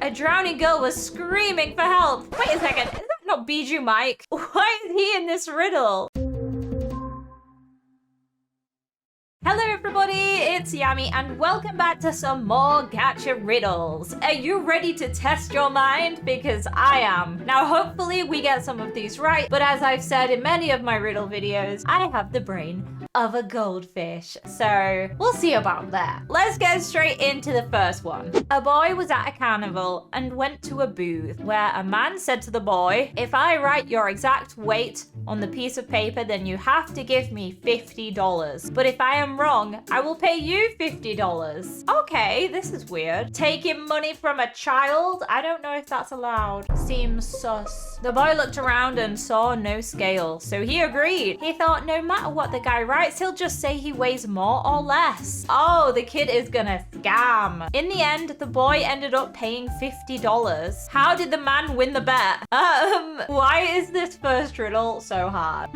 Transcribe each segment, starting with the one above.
A drowning girl was screaming for help. Wait a second, is that not Bijou Mike? Why is he in this riddle? Hello everybody, it's Yammy and welcome back to some more Gacha riddles. Are you ready to test your mind? Because I am. Now hopefully we get some of these right, but as I've said in many of my riddle videos, I have the brain of a goldfish. So we'll see about that. Let's get straight into the first one. A boy was at a carnival and went to a booth where a man said to the boy, "If I write your exact weight on the piece of paper, then you have to give me $50. But if I am wrong, I will pay you $50. Okay, this is weird. Taking money from a child? I don't know if that's allowed. Seems sus. The boy looked around and saw no scale, so he agreed. He thought no matter what the guy writes, he'll just say he weighs more or less. Oh, the kid is gonna scam. In the end, the boy ended up paying $50. How did the man win the bet? Why is this first riddle so hard?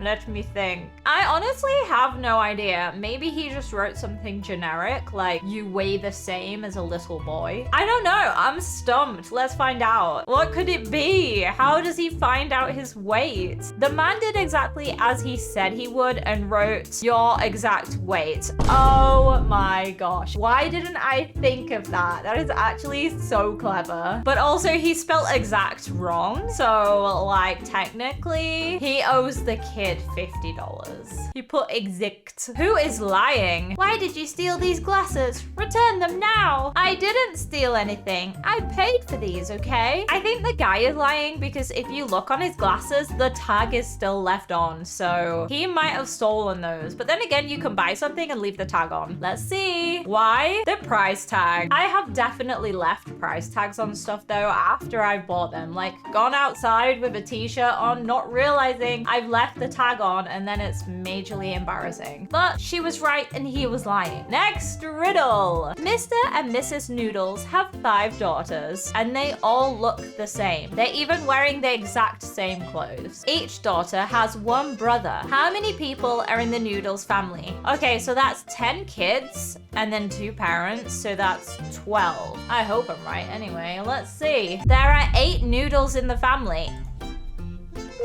Let me think. I honestly have no idea. Maybe he just wrote something generic, like you weigh the same as a little boy. I don't know. I'm stumped. Let's find out. What could it be? How does he find out his weight? The man did exactly as he said he would and wrote your exact weight. Oh my gosh. Why didn't I think of that? That is actually so clever. But also he spelled exact wrong. So like technically he owes the kid $50. He put exact. Who is lying? Why did you steal these glasses? Return them now. I didn't steal anything. I paid for these, okay? I think the guy is lying because if you look on his glasses, the tag is still left on. So he might have stolen those. But then again, you can buy something and leave the tag on. Let's see. Why? The price tag. I have definitely left price tags on stuff though after I've bought them. Like gone outside with a t-shirt on, not realizing I've left the tag on, and then it's majorly embarrassing. But she was right and he was lying. Next riddle. Mr. and Mrs. Noodles have 5 daughters and they all look the same. They're even wearing the exact same clothes. Each daughter has 1 brother. How many people are in the Noodles family? Okay, so that's 10 kids and then 2 parents, so that's 12. I hope I'm right anyway. Let's see. There are 8 Noodles in the family.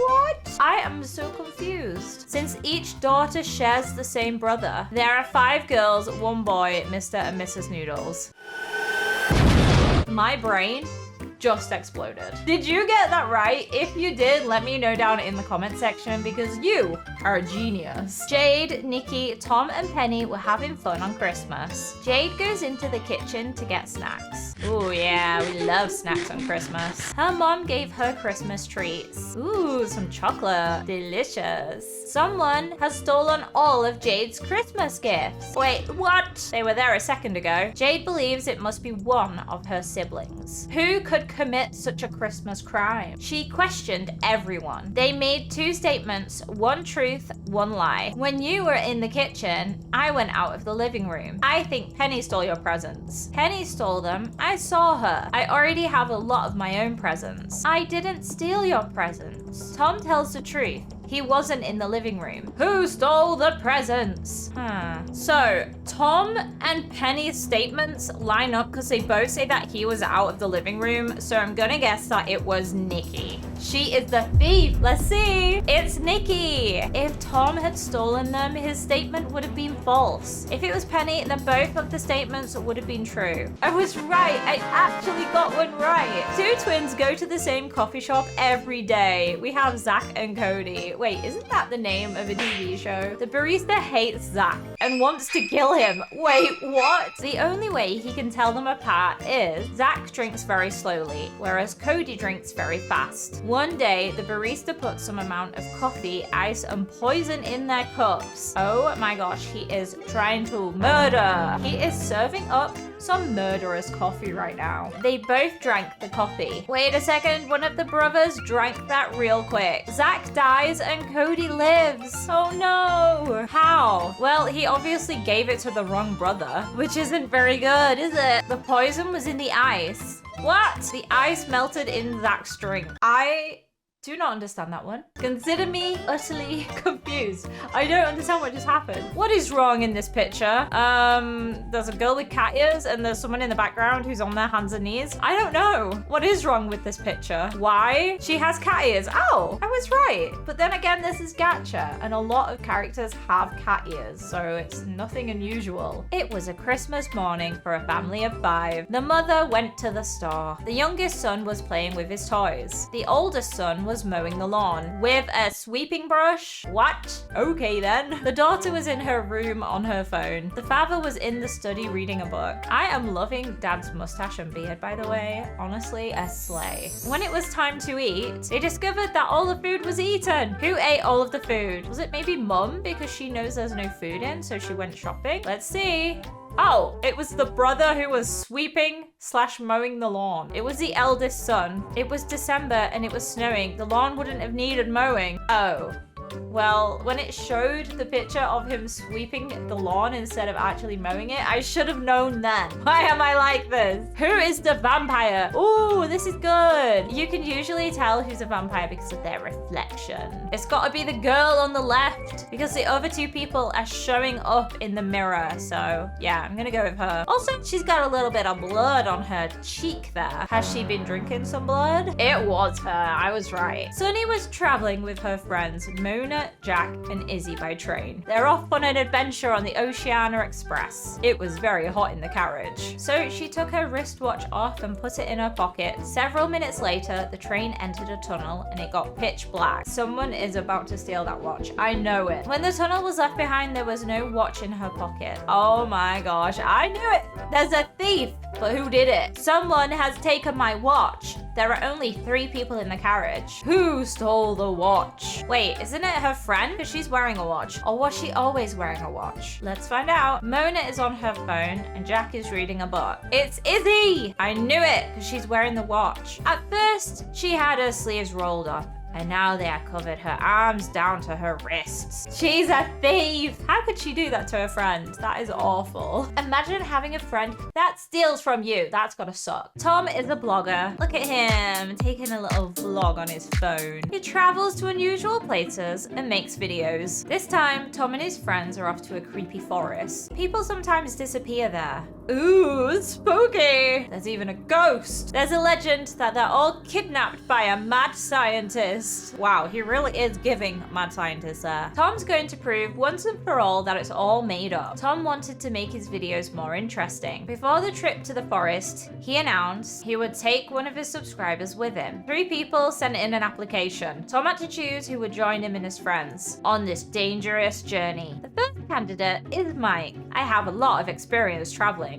What? I am so confused. Since each daughter shares the same brother, there are 5 girls, 1 boy, Mr. and Mrs. Noodles. My brain just exploded. Did you get that right? If you did, let me know down in the comment section because you are a genius. Jade, Nikki, Tom and Penny were having fun on Christmas. Jade goes into the kitchen to get snacks. Ooh yeah, we love snacks on Christmas. Her mom gave her Christmas treats. Ooh, some chocolate. Delicious. Someone has stolen all of Jade's Christmas gifts. Wait, what? They were there a second ago. Jade believes it must be one of her siblings. Who could commit such a Christmas crime? She questioned everyone. They made 2 statements, 1 truth, 1 lie. When you were in the kitchen, I went out of the living room. I think Penny stole your presents. Penny stole them. I saw her. I already have a lot of my own presents. I didn't steal your presents. Tom tells the truth. He wasn't in the living room. Who stole the presents? So, Tom and Penny's statements line up because they both say that he was out of the living room. So I'm gonna guess that it was Nikki. She is the thief. Let's see. It's Nikki. If Tom had stolen them, his statement would have been false. If it was Penny, then both of the statements would have been true. I was right. I actually got one right. 2 twins go to the same coffee shop every day. We have Zach and Cody. Wait, isn't that the name of a TV show? The barista hates Zach and wants to kill him. Wait, what? The only way he can tell them apart is Zach drinks very slowly, whereas Cody drinks very fast. One day, the barista put some amount of coffee, ice, and poison in their cups. Oh my gosh, he is trying to murder. He is serving up some murderous coffee right now. They both drank the coffee. Wait a second, one of the brothers drank that real quick. Zach dies and Cody lives. Oh no. How? Well, he obviously gave it to the wrong brother, which isn't very good, is it? The poison was in the ice. What? The ice melted in Zach's drink. I do not understand that one. Consider me utterly confused. I don't understand what just happened. What is wrong in this picture? There's a girl with cat ears and there's someone in the background who's on their hands and knees. I don't know. What is wrong with this picture? Why? She has cat ears. Oh, I was right. But then again, this is Gacha and a lot of characters have cat ears, so it's nothing unusual. It was a Christmas morning for a family of 5. The mother went to the store. The youngest son was playing with his toys. The oldest son was mowing the lawn with a sweeping brush. What? Okay then. The daughter was in her room on her phone. The father was in the study reading a book. I am loving Dad's mustache and beard, by the way. Honestly, a slay. When it was time to eat, they discovered that all the food was eaten. Who ate all of the food? Was it maybe Mum because she knows there's no food in, so she went shopping? Let's see. Oh, it was the brother who was sweeping / mowing the lawn. It was the eldest son. It was December and it was snowing. The lawn wouldn't have needed mowing. Oh. Well, when it showed the picture of him sweeping the lawn instead of actually mowing it, I should have known then. Why am I like this? Who is the vampire? Ooh, this is good. You can usually tell who's a vampire because of their reflection. It's got to be the girl on the left because the other 2 people are showing up in the mirror. So yeah, I'm gonna go with her. Also, she's got a little bit of blood on her cheek there. Has she been drinking some blood? It was her. I was right. Sunny was traveling with her friends, Mona, Jack, and Izzy by train. They're off on an adventure on the Oceania Express. It was very hot in the carriage, so she took her wristwatch off and put it in her pocket. Several minutes later, the train entered a tunnel and it got pitch black. Someone is about to steal that watch. I know it. When the tunnel was left behind, there was no watch in her pocket. Oh my gosh, I knew it. There's a thief, but who did it? Someone has taken my watch. There are only 3 people in the carriage. Who stole the watch? Wait, isn't it her friend? Because she's wearing a watch. Or was she always wearing a watch? Let's find out. Mona is on her phone and Jack is reading a book. It's Izzy! I knew it because she's wearing the watch. At first, she had her sleeves rolled up, and now they are covered her arms down to her wrists. She's a thief! How could she do that to her friend? That is awful. Imagine having a friend that steals from you. That's gotta suck. Tom is a blogger. Look at him, taking a little vlog on his phone. He travels to unusual places and makes videos. This time, Tom and his friends are off to a creepy forest. People sometimes disappear there. Ooh, spooky! There's even a ghost. There's a legend that they're all kidnapped by a mad scientist. Wow, he really is giving mad scientist there. Tom's going to prove once and for all that it's all made up. Tom wanted to make his videos more interesting. Before the trip to the forest, he announced he would take one of his subscribers with him. 3 people sent in an application. Tom had to choose who would join him and his friends on this dangerous journey. The first candidate is Mike. I have a lot of experience traveling.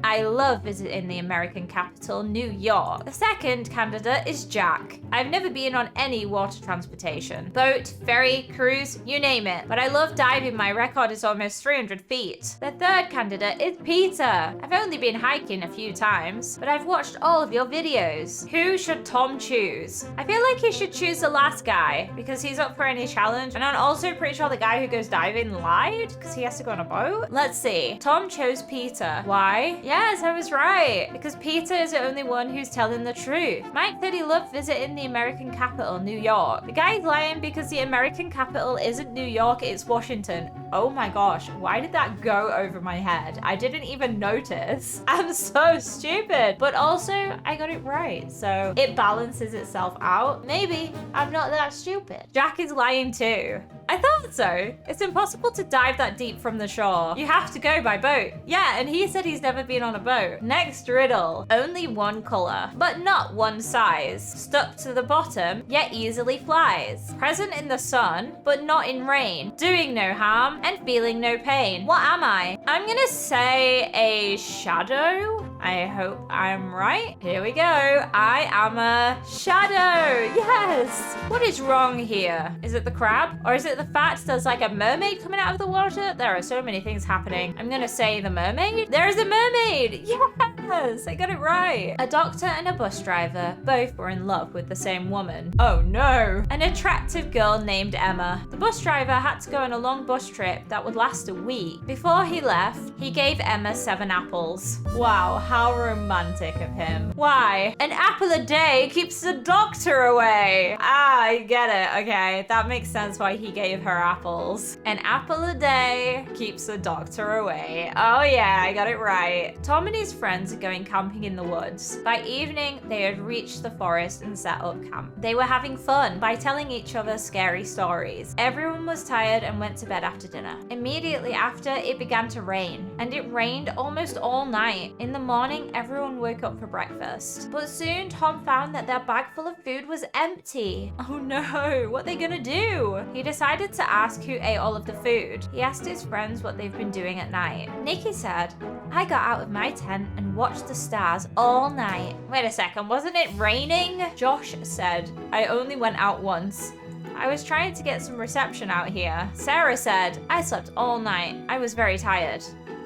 I love visiting the American capital, New York. The second candidate is Jack. I've never been on any water transportation. Boat, ferry, cruise, you name it. But I love diving. My record is almost 300 feet. The third candidate is Peter. I've only been hiking a few times, but I've watched all of your videos. Who should Tom choose? I feel like he should choose the last guy because he's up for any challenge. And I'm also pretty sure the guy who goes diving lied because he has to go on a boat. Let's see. Tom chose Peter. Why? Yes, I was right. Because Peter is the only one who's telling the truth. Mike said he loved visiting the American capital, New York. The guy's lying because the American capital isn't New York, it's Washington. Oh my gosh, why did that go over my head? I didn't even notice. I'm so stupid. But also, I got it right. So it balances itself out. Maybe I'm not that stupid. Jack is lying too. I thought so. It's impossible to dive that deep from the shore. You have to go by boat. Yeah, and he said he's never been on a boat. Next riddle. Only one color, but not one size. Stuck to the bottom, yet easily flies. Present in the sun, but not in rain. Doing no harm and feeling no pain. What am I? I'm gonna say a shadow. I hope I'm right. Here we go. I am a shadow. Yes. What is wrong here? Is it the crab? Or is it the fact there's like a mermaid coming out of the water? There are so many things happening. I'm gonna say the mermaid. There is a mermaid. Yes, I got it right. A doctor and a bus driver both were in love with the same woman. Oh no. An attractive girl named Emma. The bus driver had to go on a long bus trip that would last a week. Before he left, he gave Emma 7 apples. Wow. How romantic of him. Why? An apple a day keeps the doctor away. Ah, I get it. Okay, that makes sense why he gave her apples. An apple a day keeps the doctor away. Oh yeah, I got it right. Tom and his friends are going camping in the woods. By evening, they had reached the forest and set up camp. They were having fun by telling each other scary stories. Everyone was tired and went to bed after dinner. Immediately after, it began to rain, and it rained almost all night. In the morning, everyone woke up for breakfast. But soon, Tom found that their bag full of food was empty. Oh no, what are they gonna do? He decided to ask who ate all of the food. He asked his friends what they've been doing at night. Nikki said, I got out of my tent and watched the stars all night. Wait a second, wasn't it raining? Josh said, I only went out once. I was trying to get some reception out here. Sarah said, I slept all night. I was very tired.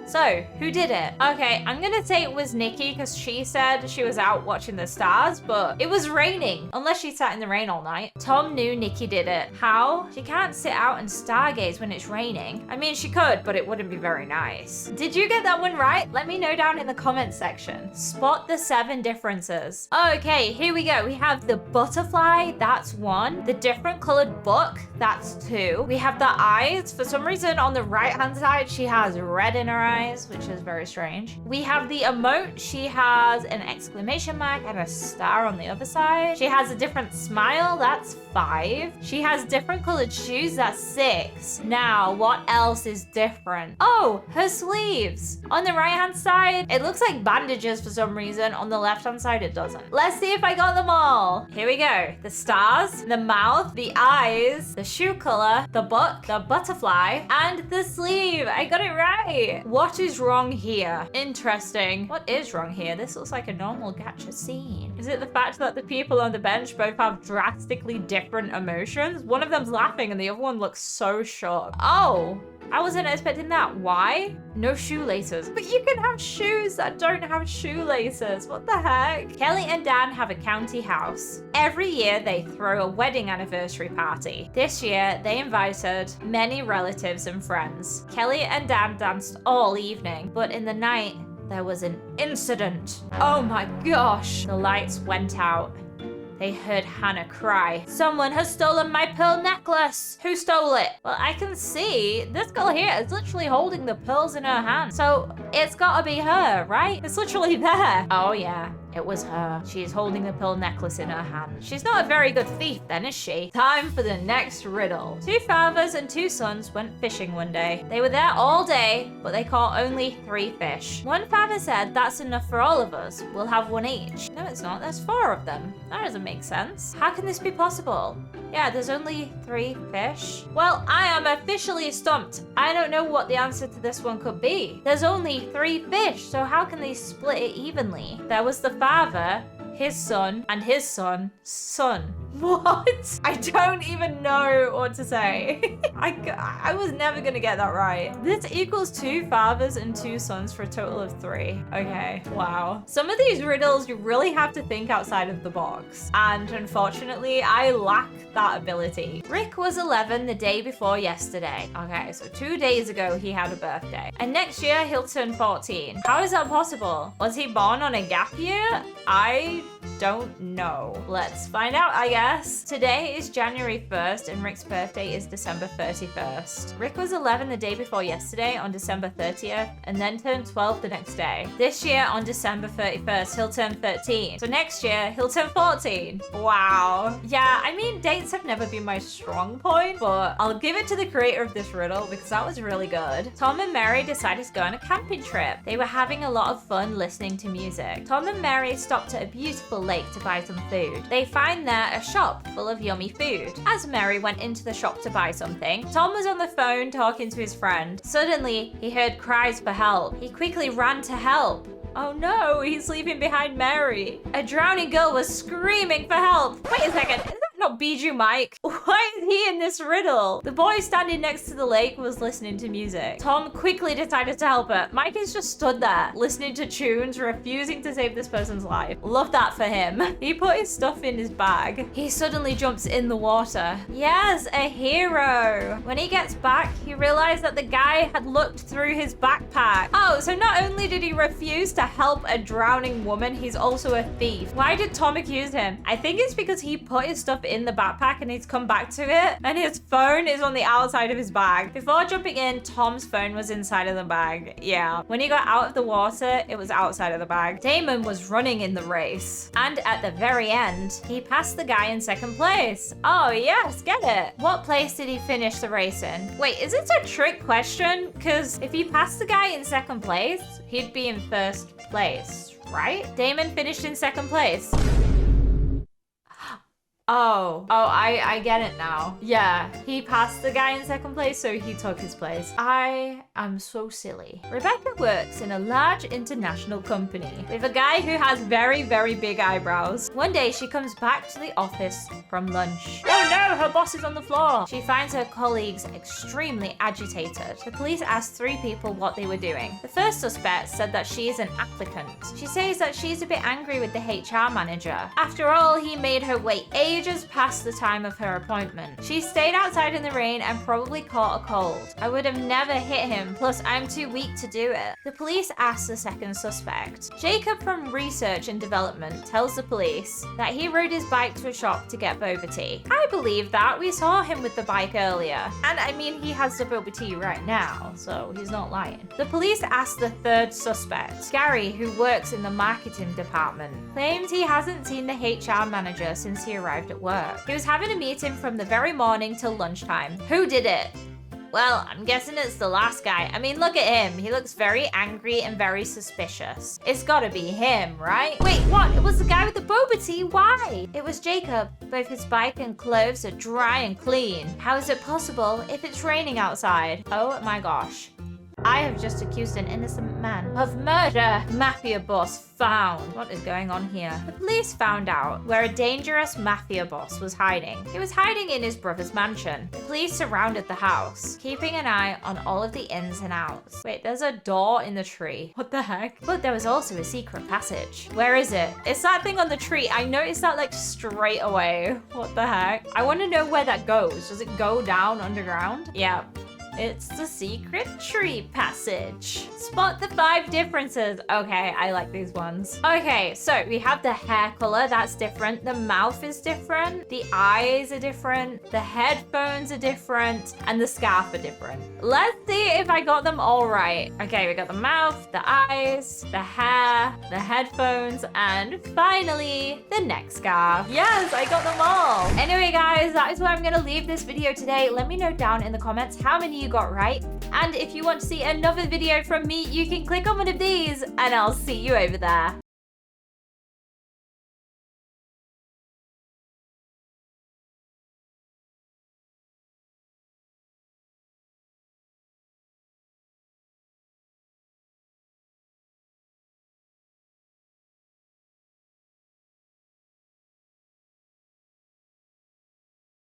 So, who did it? Okay, I'm gonna say it was Nikki because she said she was out watching the stars, but it was raining, unless she sat in the rain all night. Tom knew Nikki did it. How? She can't sit out and stargaze when it's raining. I mean, she could, but it wouldn't be very nice. Did you get that one right? Let me know down in the comments section. Spot the 7 differences. Okay, here we go. We have the butterfly, that's 1. The different colored book, that's 2. We have the eyes. For some reason, on the right-hand side, she has red in her eyes, which is very strange. We have the emote. She has an exclamation mark and a star on the other side. She has a different smile. That's 5. She has different colored shoes. That's 6. Now, what else is different? Oh, her sleeves. On the right-hand side, it looks like bandages for some reason. On the left-hand side, it doesn't. Let's see if I got them all. Here we go. The stars, the mouth, the eyes, the shoe color, the book, the butterfly, and the sleeve. I got it right. What is wrong here? Interesting. What is wrong here? This looks like a normal gacha scene. Is it the fact that the people on the bench both have drastically different emotions? One of them's laughing and the other one looks so shocked. Oh, I wasn't expecting that. Why? No shoelaces. But you can have shoes that don't have shoelaces. What the heck? Kelly and Dan have a county house. Every year they throw a wedding anniversary party. This year they invited many relatives and friends. Kelly and Dan danced all evening, but in the night there was an incident. Oh my gosh. The lights went out. They heard Hannah cry. Someone has stolen my pearl necklace. Who stole it? Well, I can see this girl here is literally holding the pearls in her hand. So it's gotta be her, right? It's literally there. Oh yeah, it was her. She's holding the pearl necklace in her hand. She's not a very good thief then, is she? Time for the next riddle. 2 fathers and 2 sons went fishing one day. They were there all day, but they caught only 3 fish. One father said, that's enough for all of us. We'll have 1 each. No, it's not. There's 4 of them. That doesn't make sense. How can this be possible? Yeah, there's only 3 fish. Well, I am officially stumped. I don't know what the answer to this one could be. There's only 3 fish, so how can they split it evenly? There was the father, his son, and his son. What? I don't even know what to say. I was never gonna get that right. This equals 2 fathers and 2 sons for a total of 3. Okay, wow. Some of these riddles, you really have to think outside of the box. And unfortunately, I lack that ability. Rick was 11 the day before yesterday. Okay, so 2 days ago, he had a birthday. And next year, he'll turn 14. How is that possible? Was he born on a gap year? I don't know. Let's find out, I guess. Today is January 1st and Rick's birthday is December 31st. Rick was 11 the day before yesterday on December 30th and then turned 12 the next day. This year on December 31st, he'll turn 13. So next year, he'll turn 14. Wow. Yeah, I mean, dates have never been my strong point, but I'll give it to the creator of this riddle because that was really good. Tom and Mary decided to go on a camping trip. They were having a lot of fun listening to music. Tom and Mary stopped at a beautiful lake to buy some food. They find there a shop full of yummy food. As Mary went into the shop to buy something, Tom was on the phone talking to his friend. Suddenly, he heard cries for help. He quickly ran to help. Oh no, he's leaving behind Mary. A drowning girl was screaming for help. Wait a second, is that not Bijou Mike? Why is he in this riddle? The boy standing next to the lake was listening to music. Tom quickly decided to help her. Mike is just stood there, listening to tunes, refusing to save this person's life. Love that for him. He put his stuff in his bag. He suddenly jumps in the water. Yes, a hero. When he gets back, he realized that the guy had looked through his backpack. Oh, so not only did he refuse to help a drowning woman, he's also a thief. Why did Tom accuse him? I think it's because he put his stuff in the backpack and he's come back to it, and his phone is on the outside of his bag. Before jumping in, Tom's phone was inside of the bag. Yeah. When he got out of the water, it was outside of the bag. Damon was running in the race. And at the very end, he passed the guy in second place. Oh, yes, get it. What place did he finish the race in? Wait, is it a trick question? Because if he passed the guy in second place, he'd be in first place, right? Damon finished in second place. Oh, I get it now. Yeah, he passed the guy in second place, so he took his place. I am so silly. Rebecca works in a large international company with a guy who has very, very big eyebrows. One day, she comes back to the office from lunch. Oh no, her boss is on the floor. She finds her colleagues extremely agitated. The police asked 3 people what they were doing. The first suspect said that she is an applicant. She says that she's a bit angry with the HR manager. After all, he made her wait ages past the time of her appointment. She stayed outside in the rain and probably caught a cold. I would have never hit him, plus I'm too weak to do it. The police asked the second suspect. Jacob from Research and Development tells the police that he rode his bike to a shop to get boba tea. I believe that. We saw him with the bike earlier. And I mean, he has the boba tea right now, so he's not lying. The police asked the third suspect. Gary, who works in the marketing department, claims he hasn't seen the HR manager since he arrived at work. He was having a meeting from the very morning till lunchtime. Who did it? Well, I'm guessing it's the last guy. I mean, look at him. He looks very angry and very suspicious. It's gotta be him, right? Wait, what? It was the guy with the boba tea? Why? It was Jacob. Both his bike and clothes are dry and clean. How is it possible if it's raining outside? Oh my gosh. I have just accused an innocent man of murder. Mafia boss found. What is going on here? The police found out where a dangerous mafia boss was hiding. He was hiding in his brother's mansion. The police surrounded the house, keeping an eye on all of the ins and outs. Wait, there's a door in the tree. What the heck? But there was also a secret passage. Where is it? It's that thing on the tree. I noticed that like straight away. What the heck? I want to know where that goes. Does it go down underground? Yeah. It's the secret tree passage. Spot the 5 differences. Okay, I like these ones. Okay, so we have the hair color. That's different. The mouth is different. The eyes are different. The headphones are different. And the scarf are different. Let's see if I got them all right. Okay, we got the mouth, the eyes, the hair, the headphones, and finally, the neck scarf. Yes, I got them all. Anyway, guys, that is where I'm going to leave this video today. Let me know down in the comments how many you got right. And if you want to see another video from me, you can click on one of these and I'll see you over there.